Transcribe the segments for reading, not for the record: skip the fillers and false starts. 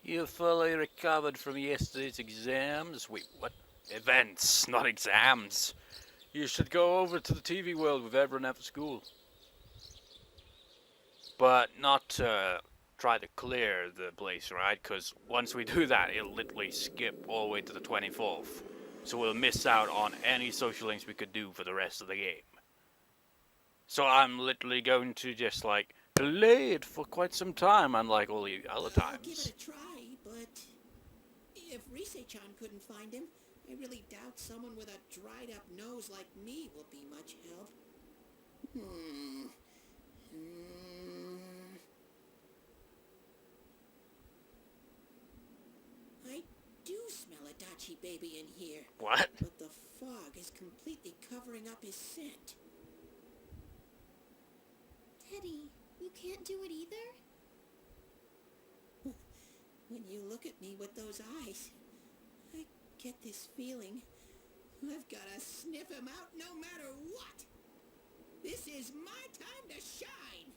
You fully recovered from yesterday's exams? Wait, what? Events, not exams. You should go over to the TV world with everyone after school. But not to try to clear the place, right? Because once we do that, it'll literally skip all the way to the 24th. So we'll miss out on any social links we could do for the rest of the game. So I'm literally going to just, like, delay it for quite some time, unlike all the other I'll give it times. a try, but if Rise-chan couldn't find him, I really doubt someone with a dried-up nose like me will be much help. I do smell Adachi baby in here. What? But the fog is completely covering up his scent. Teddy, you can't do it either? When you look at me with those eyes, I get this feeling I've got to sniff him out no matter what. This is my time to shine.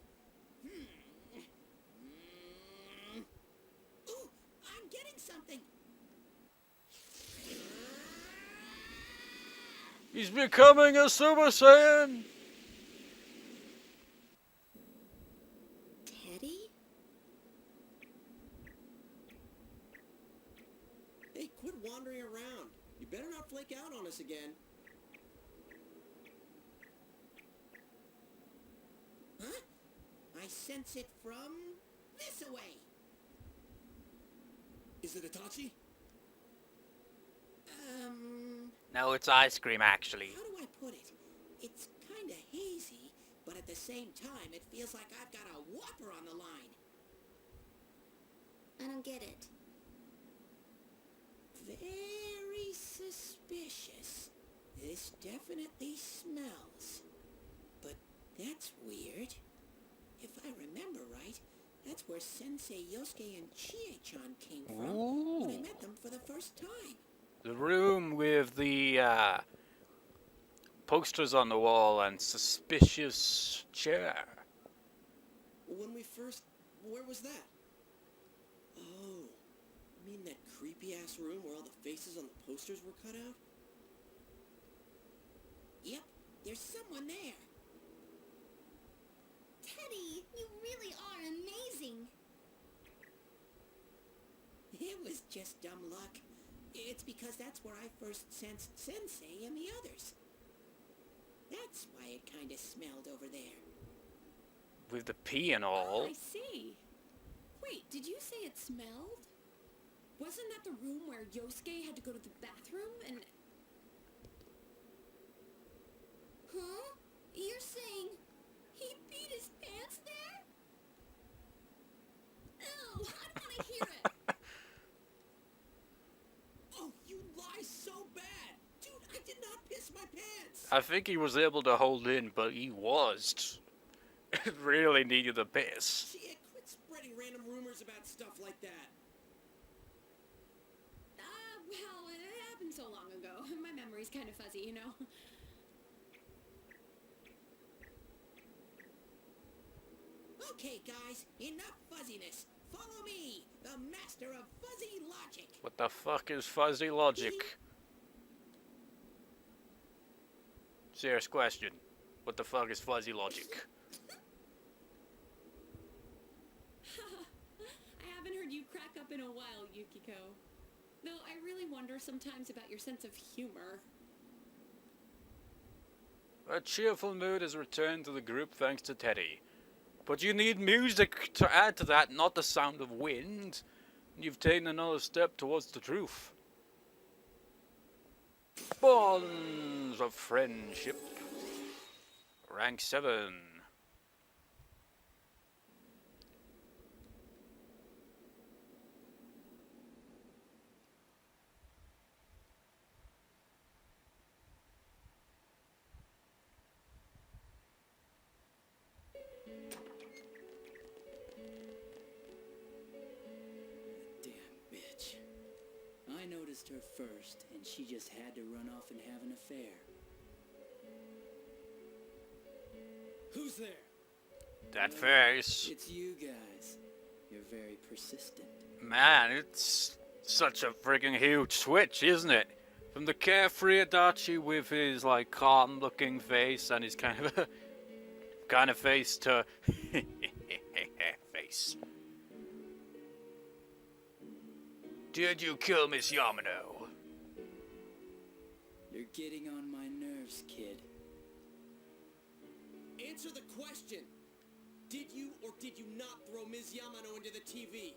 Ooh, I'm getting something. He's becoming a Super Saiyan! Teddy? Hey, quit wandering around. You better not flake out on us again. Huh? I sense it from this away. Is it Adachi? No, it's ice cream, actually. How do I put it? It's kinda hazy, but at the same time, it feels like I've got a whopper on the line. I don't get it. Very suspicious. This definitely smells. But that's weird. If I remember right, that's where Sensei Yosuke and Chie-chan came from when I met them for the first time. The room with the posters on the wall and suspicious chair. When we first... Where was that? Oh, you mean that creepy-ass room where all the faces on the posters were cut out? Yep, there's someone there. Teddy, you really are amazing. It was just dumb luck. It's because that's where I first sensed Sensei and the others. That's why it kinda smelled over there. With the pee and all. Oh, I see. Wait, did you say it smelled? Wasn't that the room where Yosuke had to go to the bathroom and... Huh? You're saying he beat his pants there? Ew, I don't want to hear it. Oh, you lie so bad! Dude, I did not piss my pants! I think he was able to hold in, but he was. It really needed a piss. Shit, quit spreading random rumors about stuff like that. Well, it happened so long ago. My memory's kind of fuzzy, you know? Okay, guys, enough fuzziness. Follow me, the master of fuzzy logic. What the fuck is fuzzy logic? Serious question. What the fuck is fuzzy logic? I haven't heard you crack up in a while, Yukiko. Though I really wonder sometimes about your sense of humor. A cheerful mood has returned to the group thanks to Teddy. But you need music to add to that, not the sound of wind. You've taken another step towards the truth. Bonds of friendship. Rank 7. Damn bitch. I noticed her first, and she just had to run off and have an affair. Who's there? That face. It's you guys. You're very persistent. Man, it's such a friggin' huge switch, isn't it? From the carefree Adachi with his like calm-looking face and his kind of face to face. Did you kill Miss Yamano? You're getting on my nerves, kid. Answer the question. Did you or did you not throw Ms. Yamano into the TV?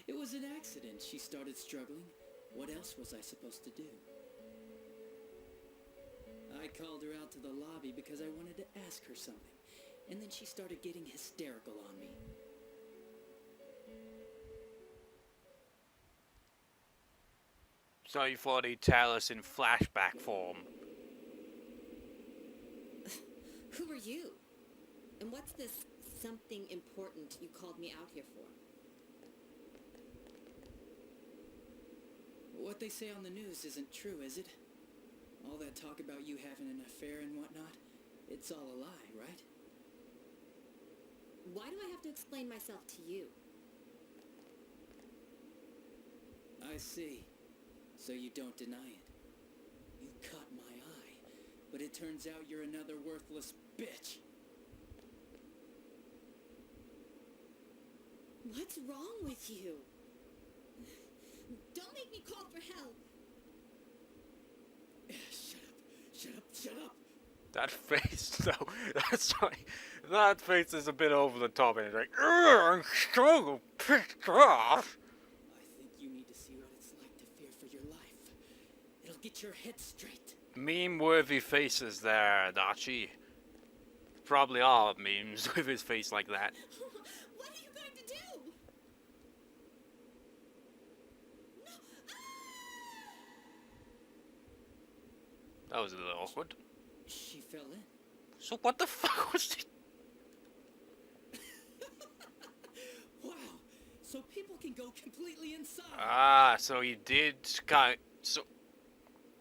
It was an accident. She started struggling. What else was I supposed to do? I called her out to the lobby because I wanted to ask her something. And then she started getting hysterical on me. So you thought he'd tell us in flashback form. Who are you? And what's this something important you called me out here for? What they say on the news isn't true, is it? All that talk about you having an affair and whatnot, it's all a lie, right? Why do I have to explain myself to you? I see. So you don't deny it. You caught my eye, but it turns out you're another worthless bitch. What's wrong with you? Don't make me call for help. Shut up, shut up. That face, though, that's like, that face is a bit over the top, and it's like, I'm so pissed off. I think you need to see what it's like to fear for your life. It'll get your head straight. Meme-worthy faces there, Adachi. Probably all memes with his face like that. What are you going to do? No. That was a little awkward. She fell in. So what the fuck was he? Wow. So people can go completely inside. Ah, so he did kind. So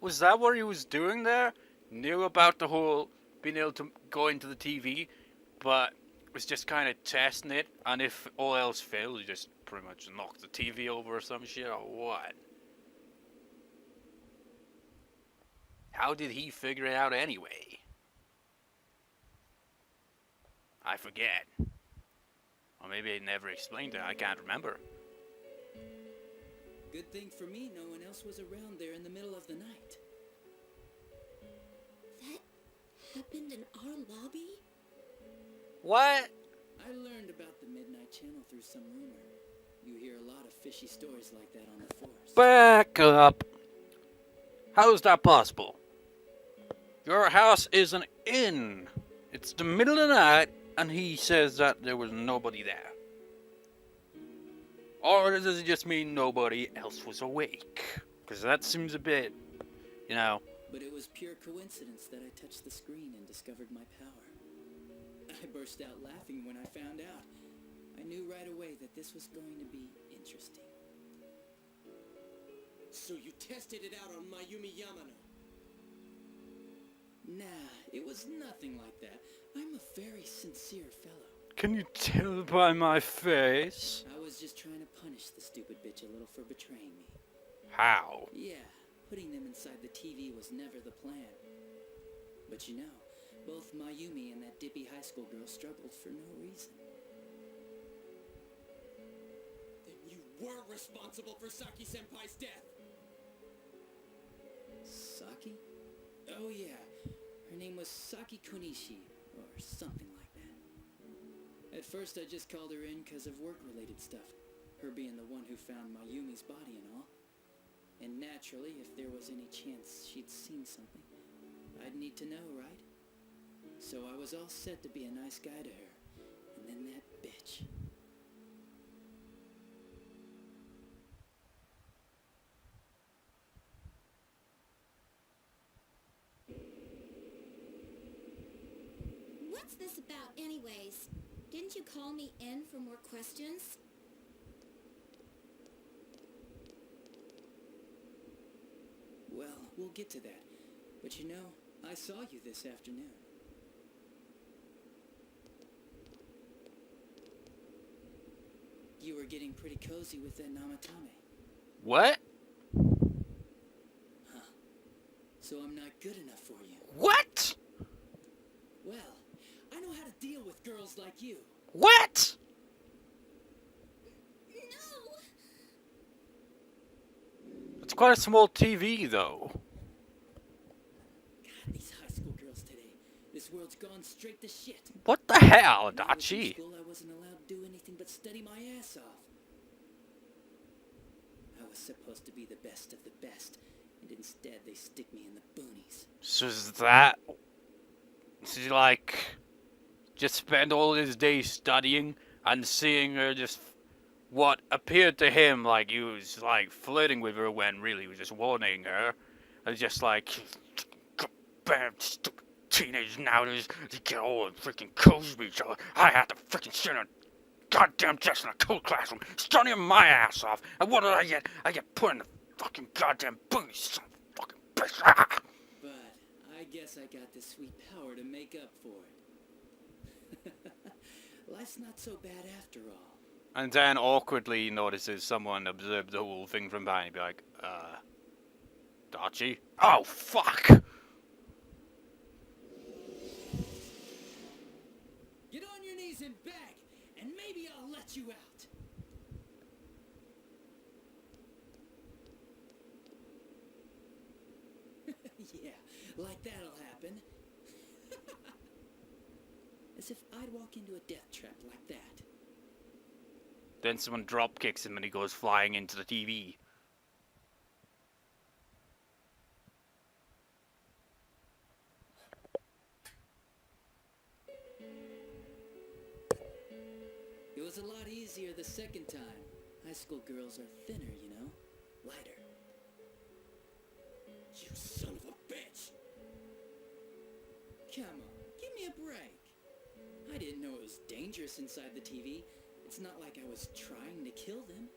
was that what he was doing there? Knew about the whole being able to go into the TV, but was just kind of testing it. And if all else failed, he just pretty much knocked the TV over or some shit, or what? How did he figure it out anyway? I forget. Or maybe they never explained it. I can't remember. Good thing for me, no one else was around there in the middle of the night. That happened in our lobby? What? I learned about the Midnight Channel through some rumor. You hear a lot of fishy stories like that on the force. Back up. How is that possible? Your house is an inn. It's the middle of the night, and he says that there was nobody there. Or does it just mean nobody else was awake? Because that seems a bit, you know. But it was pure coincidence that I touched the screen and discovered my power. I burst out laughing when I found out. I knew right away that this was going to be interesting. So you tested it out on Mayumi Yamano? Nah, it was nothing like that. I'm a very sincere fellow. Can you tell by my face? I was just trying to punish the stupid bitch a little for betraying me. How? Yeah, putting them inside the TV was never the plan. But you know, both Mayumi and that dippy high school girl struggled for no reason. Then you were responsible for Saki-senpai's death! Saki? Oh yeah, her name was Saki Kunishi, or something like that. At first I just called her in because of work-related stuff, her being the one who found Mayumi's body and all. And naturally, if there was any chance she'd seen something, I'd need to know, right? So I was all set to be a nice guy to her, and then that bitch. What's this about anyways? Didn't you call me in for more questions? Well, we'll get to that. But you know, I saw you this afternoon. you were getting pretty cozy with that Namatame. What? So I'm not good enough for you. What? Well, I know how to deal with girls like you. What? No! It's quite a small TV, though. God, these high school girls today. This world's gone straight to shit. What the hell, When I was in Adachi? school, I wasn't allowed to do anything but study my ass off. I was supposed to be the best of the best, and instead they stick me in the boonies. So is that... Is he like... just spend all his days studying and seeing her just... what appeared to him like he was like flirting with her when really he was just warning her. And just like... bam, stupid teenagers nowadays, they get all freaking cozy with each other. I have to freaking sit in a goddamn desk in a cool classroom, studying my ass off. And what did I get? I get put in the fucking goddamn booty, son of a fucking bitch. Ah! But I guess I got the sweet power to make up for it. Life's not so bad after all. And then awkwardly notices someone observed the whole thing from behind and be like, Adachi? Oh, fuck! Get on your knees and beg, and maybe I'll let you out. Yeah, like that'll happen. As if I'd walk into a death trap like that. Then someone drop kicks him and he goes flying into the TV. It was a lot easier the second time. High school girls are thinner, you know? Lighter. You son of a bitch! Come on, give me a break. I didn't know it was dangerous inside the TV. It's not like I was trying to kill them.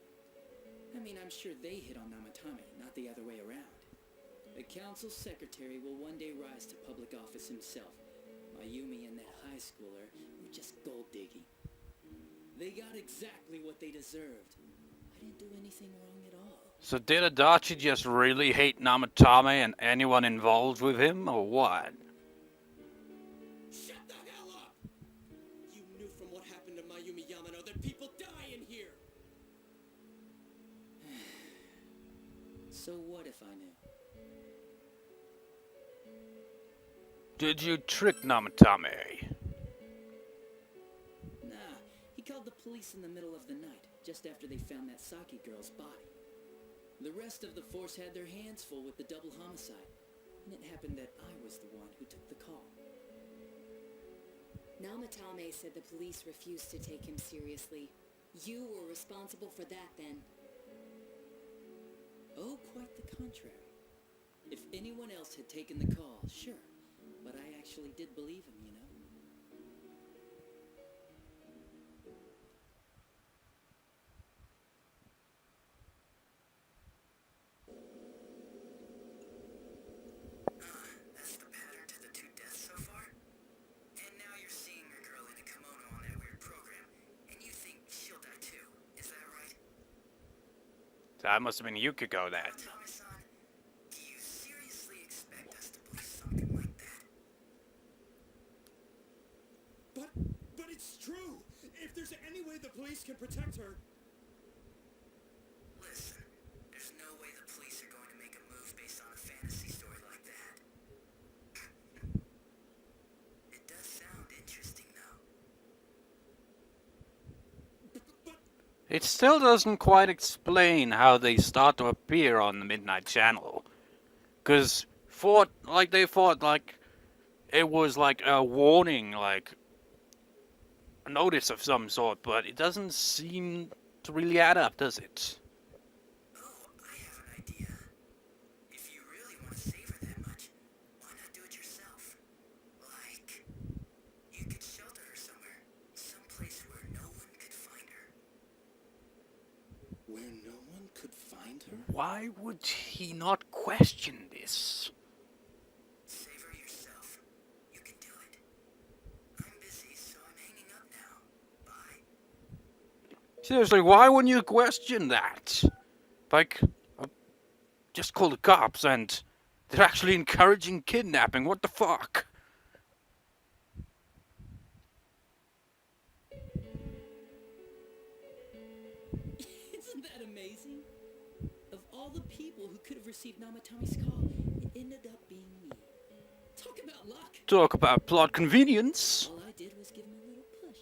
I mean, I'm sure they hit on Namatame, not the other way around. The council secretary will one day rise to public office himself. Mayumi and that high schooler were just gold digging. They got exactly what they deserved. I didn't do anything wrong at all. So did Adachi just really hate Namatame and anyone involved with him, or what? Shut the hell up! You knew from what happened to Mayumi Yamano that people die in here! So what if I knew? Did you trick Namatame? Nah, he called the police in the middle of the night, just after they found that Saki girl's body. The rest of the force had their hands full with the double homicide, and it happened that I was the one who took the call. Namatame said the police refused to take him seriously. You were responsible for that then. Oh, quite the contrary. If anyone else had taken the call, sure, but I actually did believe him, you know? That's the pattern to the two deaths so far? And now you're seeing a girl in a kimono on that weird program, and you think she'll die too, is that right? That must have been Yukiko then. Namatame-san, do you seriously expect us to believe something like that? But it's true! If there's any way the police can protect her... Listen, there's no way the police are going to make a move based on a fantasy story like that. It does sound interesting, though. But It still doesn't quite explain how they start to appear on the Midnight Channel. Cause they thought like it was like a warning, like a notice of some sort, but it doesn't seem to really add up, does it? Oh, I have an idea. If you really want to save her that much, why not do it yourself? Like, you could shelter her somewhere. Someplace where no one could find her. where no one could find her? Why would he not question this? Save her yourself. You can do it. I'm busy, so I'm hanging up now. Bye. Seriously, why wouldn't you question that? Like, just call the cops and they're actually encouraging kidnapping. What the fuck? Isn't that amazing? Of all the people who could have received Namatami's call, it ended up being me. Talk about luck! Talk about plot convenience. All I did was give him a little push.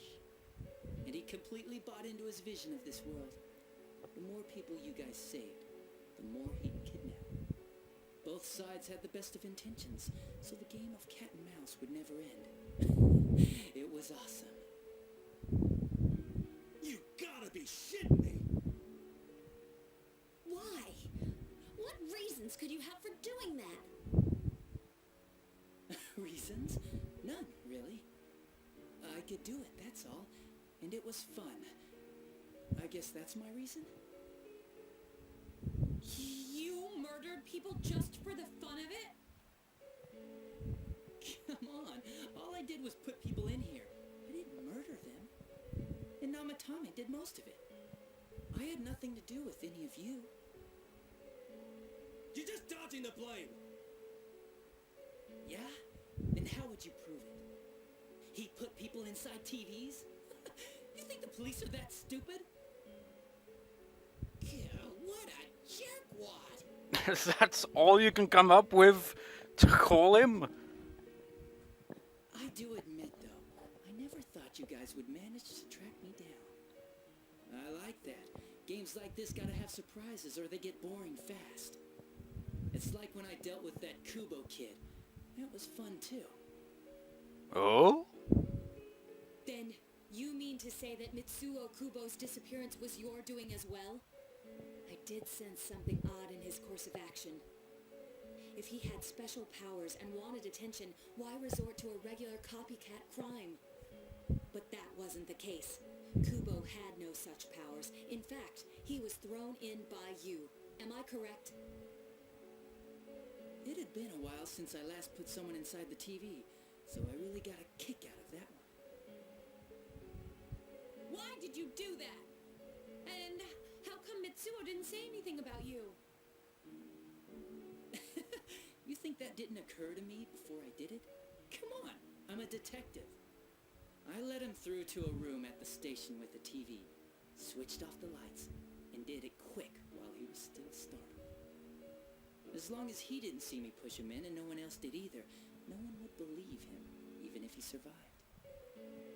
And he completely bought into his vision of this world. The more people you guys saved, the more he'd kidnap. Both sides had the best of intentions, so the game of cat and mouse would never end. It was awesome. You gotta be shitting me! Why? What reasons could you have for doing that? Reasons? None, really. I could do it, that's all. And it was fun. I guess that's my reason? You murdered people just for the fun of it? Come on. All I did was put people in here. I didn't murder them. And Namatame did most of it. I had nothing to do with any of you. You're just dodging the blame! Yeah? And how would you prove it? He put people inside TVs? You think the police are that stupid? Yeah, what a jerkwad! That's all you can come up with to call him? I do admit, though, I never thought you guys would manage to track me down. I like that. Games like this gotta have surprises or they get boring fast. It's like when I dealt with that Kubo kid. That was fun, too. Oh? Then you mean to say that Mitsuo Kubo's disappearance was your doing as well? I did sense something odd in his course of action. If he had special powers and wanted attention, why resort to a regular copycat crime? But that wasn't the case. Kubo had no such powers. In fact, he was thrown in by you. Am I correct? It had been a while since I last put someone inside the TV, so I really got a kick out of that one. Why did you do that? And how come Mitsuo didn't say anything about you? You think that didn't occur to me before I did it? Come on, I'm a detective. I led him through to a room at the station with the TV, switched off the lights, and did it quick while he was still startled. As long as he didn't see me push him in and no one else did either, no one would believe him, even if he survived.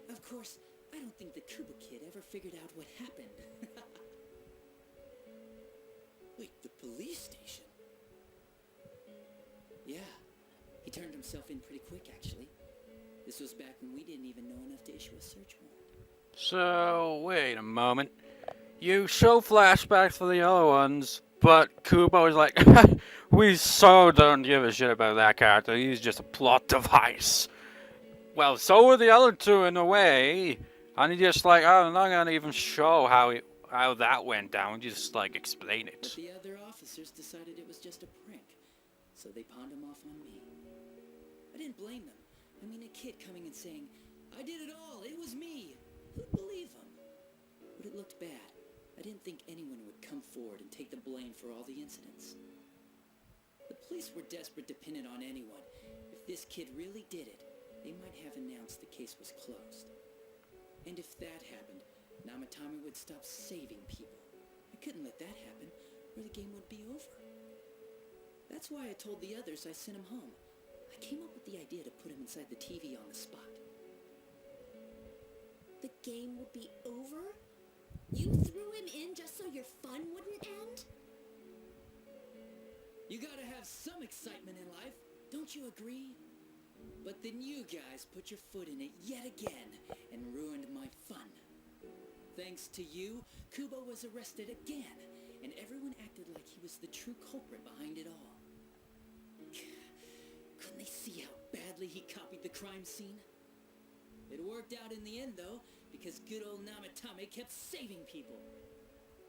Of course, I don't think the Kubo kid ever figured out what happened. Wait, the police station? Yeah, he turned himself in pretty quick, actually. This was back when we didn't even know enough to issue a search warrant. So, wait a moment. You show flashbacks for the other ones, but Kubo is like, we so don't give a shit about that character. He's just a plot device. Well, so were the other two in a way. And he just like, oh, I'm not gonna even show how that went down. Just like explain But it. the other officers decided it was just a prank, so they pawned him off on me. I didn't blame them. I mean, a kid coming and saying, I did it all, it was me. Who'd believe him? But it looked bad. I didn't think anyone would come forward and take the blame for all the incidents. The police were desperate to pin it on anyone. If this kid really did it, they might have announced the case was closed. And if that happened, Namatame would stop saving people. I couldn't let that happen, or the game would be over. That's why I told the others I sent him home. I came up with the idea to put him inside the TV on the spot. The game would be over? You threw him in just so your fun wouldn't end? You gotta have some excitement in life, don't you agree? But then you guys put your foot in it yet again and ruined my fun. Thanks to you, Kubo was arrested again, and everyone acted like he was the true culprit behind it all. Couldn't they see how badly he copied the crime scene? It worked out in the end, though, because good old Namatame kept saving people.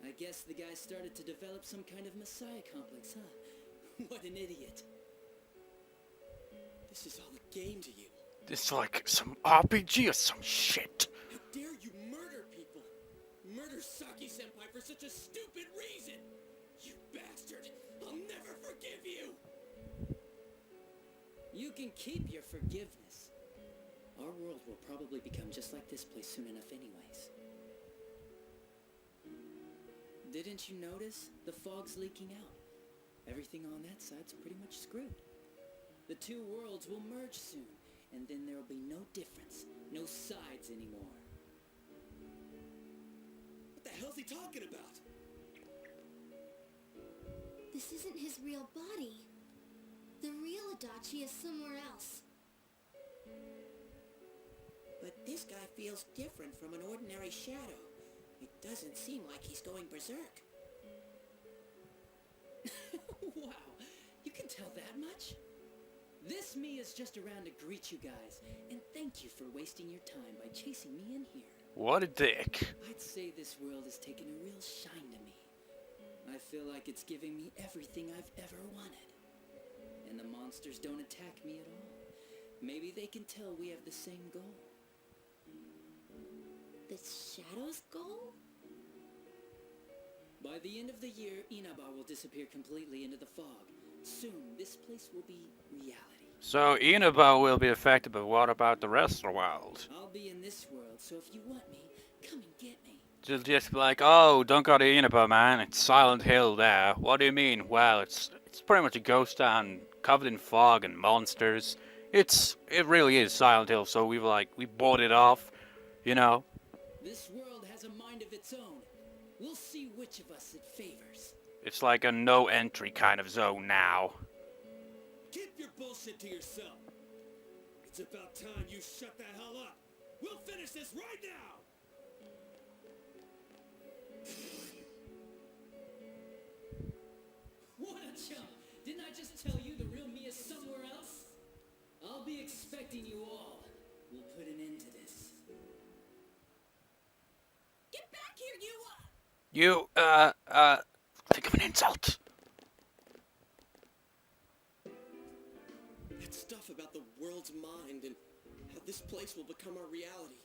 I guess the guy started to develop some kind of messiah complex, huh? What an idiot. This is all a game to you. This is like some RPG or some shit. How dare you murder people? Murder Saki such a stupid reason! You bastard! I'll never forgive you! You can keep your forgiveness. Our world will probably become just like this place soon enough anyways. Didn't you notice? The fog's leaking out. Everything on that side's pretty much screwed. The two worlds will merge soon, and then there'll be no difference, no sides anymore. What the hell's he talking about? This isn't his real body. The real Adachi is somewhere else. But this guy feels different from an ordinary shadow. It doesn't seem like he's going berserk. Wow, you can tell that much? This me is just around to greet you guys, and thank you for wasting your time by chasing me in here. What a dick. I'd say this world has taken a real shine to me. I feel like it's giving me everything I've ever wanted. And the monsters don't attack me at all. Maybe they can tell we have the same goal. The Shadow's goal? By the end of the year, Inaba will disappear completely into the fog. Soon, this place will be reality. So Inaba will be affected, but what about the rest of the world? I'll be in this world, so if you want me, come and get me. Just be like, oh, don't go to Inaba, man. It's Silent Hill there. What do you mean? Well, it's pretty much a ghost town covered in fog and monsters. It really is Silent Hill. So we bought it off, you know. This world has a mind of its own. We'll see which of us it favors. It's like a no entry kind of zone now. Keep your bullshit to yourself. It's about time you shut the hell up. We'll finish this right now! What a chump! Didn't I just tell you the real me is somewhere else? I'll be expecting you all. We'll put an end to this. Get back here, you! Think of an insult. That stuff about the world's mind and how this place will become our reality.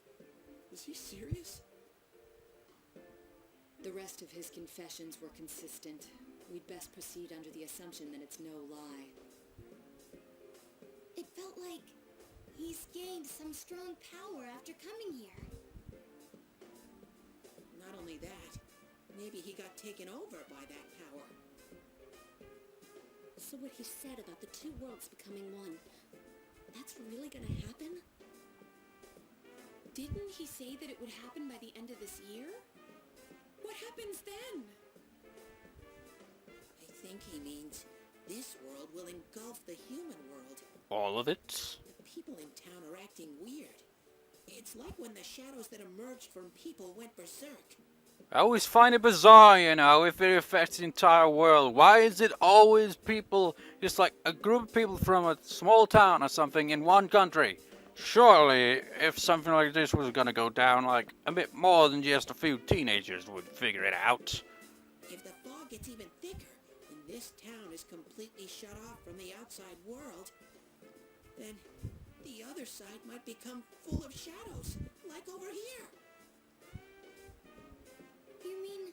Is he serious? The rest of his confessions were consistent. We'd best proceed under the assumption that it's no lie. It felt like he's gained some strong power after coming here. Not only that, maybe he got taken over by that power. So what he said about the two worlds becoming one, that's really gonna happen? Didn't he say that it would happen by the end of this year? What happens then? I think he means this world will engulf the human world. All of it? The people in town are acting weird. It's like when the shadows that emerged from people went berserk. I always find it bizarre, you know, if it affects the entire world. Why is it always people, just like a group of people from a small town or something in one country? Surely, if something like this was gonna go down, like, a bit more than just a few teenagers would figure it out. If the fog gets even thicker, and this town is completely shut off from the outside world, then the other side might become full of shadows, like over here. You mean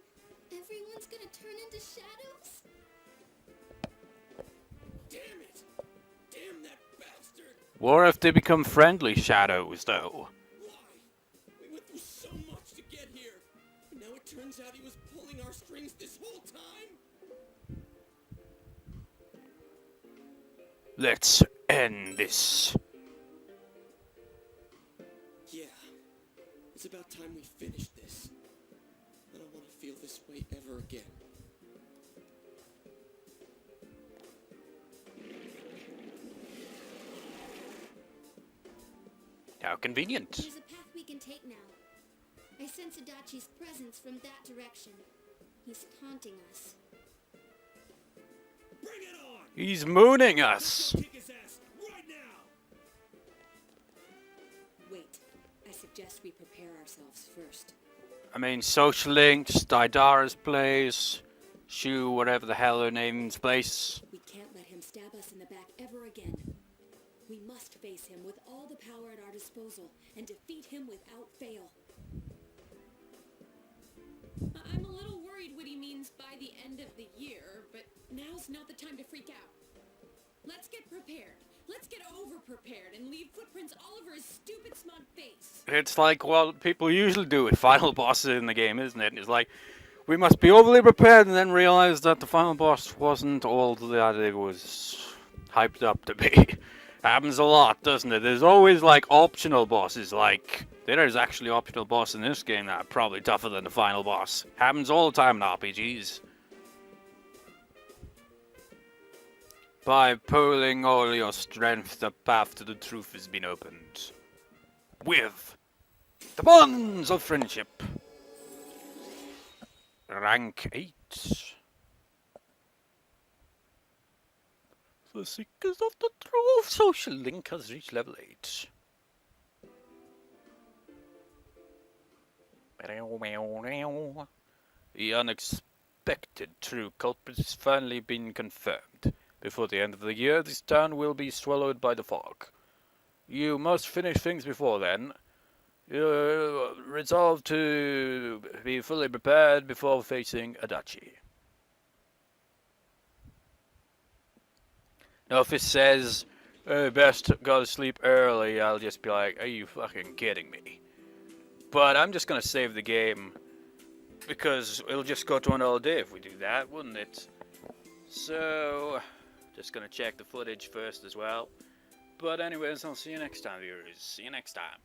everyone's gonna turn into shadows? Damn it! Damn that bastard! What if they become friendly shadows, though? Why? We went through so much to get here. And now it turns out he was pulling our strings this whole time? Let's end this. Yeah. It's about time we finished this. I don't want to feel this way ever again. How convenient. There's a path we can take now. I sense Adachi's presence from that direction. He's taunting us. Bring it on! He's mooning us. Kick his ass right now! Wait, I suggest we prepare ourselves first. I mean, Social Links, Daidara's place, Shu, whatever the hell her name's place. We can't let him stab us in the back ever again. We must face him with all the power at our disposal and defeat him without fail. I'm a little worried worried what he means by the end of the year, but now's not the time to freak out. Let's get prepared. Let's get over-prepared and leave footprints all over his stupid smug face. It's like what people usually do with final bosses in the game, isn't it? It's like, we must be overly prepared and then realize that the final boss wasn't all that it was hyped up to be. Happens a lot, doesn't it? There's always like optional bosses, like there's actually optional boss in this game that are probably tougher than the final boss. Happens all the time in RPGs. By pooling all your strength, the path to the truth has been opened. With the bonds of friendship. Rank 8. The seekers of the truth social link has reached level 8. The unexpected true culprit has finally been confirmed. Before the end of the year, this town will be swallowed by the fog. You must finish things before then. Resolve to be fully prepared before facing Adachi. Now, if it says, best go to sleep early, I'll just be like, are you fucking kidding me? But I'm just gonna save the game, because it'll just go to another day if we do that, wouldn't it? So, just gonna check the footage first as well. But anyways, I'll see you next time, viewers. See you next time.